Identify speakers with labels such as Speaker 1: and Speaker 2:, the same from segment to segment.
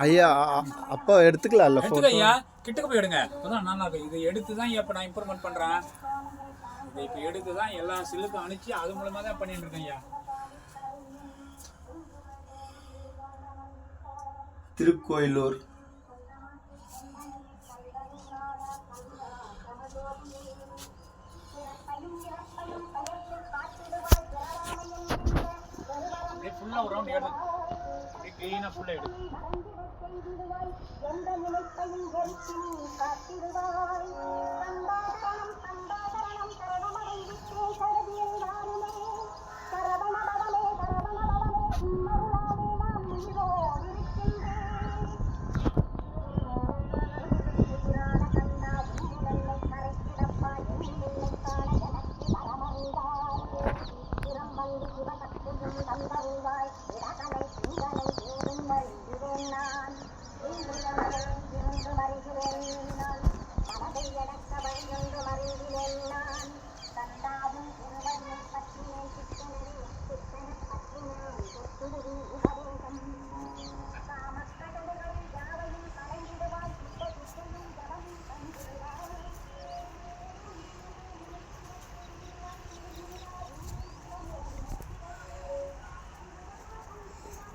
Speaker 1: ஐயா அப்போ எடுத்துக்கலாம்ல
Speaker 2: எடுத்துக்க ஐயா, கிட்டக்கு போய் எடுங்க. அப்பதான் நல்லா இருக்கும். இதை எடுத்து தான் இப்போ நான் இம்ப்ரூவ்மெண்ட் பண்றேன். இதை இப்போ எடுத்து தான் எல்லா சில்லுக்கும் அனுப்பிச்சு அது மூலமா தான் பண்ணிட்டு இருக்கேன் ஐயா.
Speaker 1: திருக்கோயிலூர்
Speaker 2: அப்படியே ஃபுல்லா ஒரு ரவுண்ட் எடு, அப்படியே கிளீனா ஃபுல்லா எடு.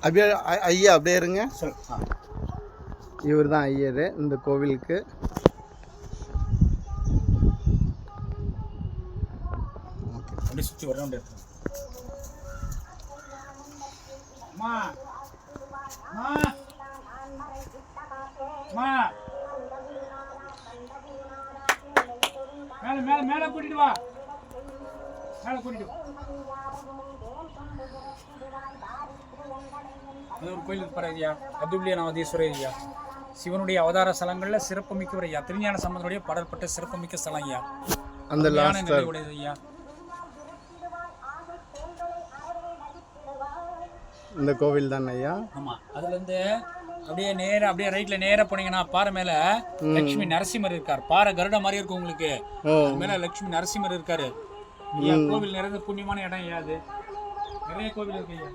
Speaker 1: அப்படியே ஐயா அப்படியே இருங்க.
Speaker 2: சொல்.
Speaker 1: இவர் தான் ஐயர் இந்த கோவிலுக்கு.
Speaker 2: அப்படியே சுற்றி ஒரு ரவுண்ட் எடுத்து. அம்மா அம்மா அம்மா, மேல மேல மேல கூட்டிட்டு வா, மேல கூட்டிட்டு வா. அது ஒரு கோயில் இருப்பார் ஐயா, அதுபிலியநாதீஸ்வரர் ஐயா. சிவனுடைய அவதார ஸ்தலங்களில் சிறப்பு மிக்கவர் ஐயா. திருஞான சம்பந்தனுடைய பாடல்பட்ட சிறப்பு மிக்க ஸ்தலம் ஐயா.
Speaker 1: அந்த
Speaker 2: உடையது ஐயா
Speaker 1: இந்த கோவில் தான் ஐயா.
Speaker 2: ஆமா, அதுல இருந்து அப்படியே நேரா அப்படியே ரைட்ல நேரா போனீங்கன்னா பாறை மேல லட்சுமி நரசிம்மர் இருக்கார். பாறை கருட மாதிரி இருக்கும் உங்களுக்கு. மேல லட்சுமி நரசிம்மர் இருக்காரு ஐயா. கோவில் நிறைய புண்ணியமான இடம் ஐயா. அது நிறைய கோவில் இருக்கு ஐயா.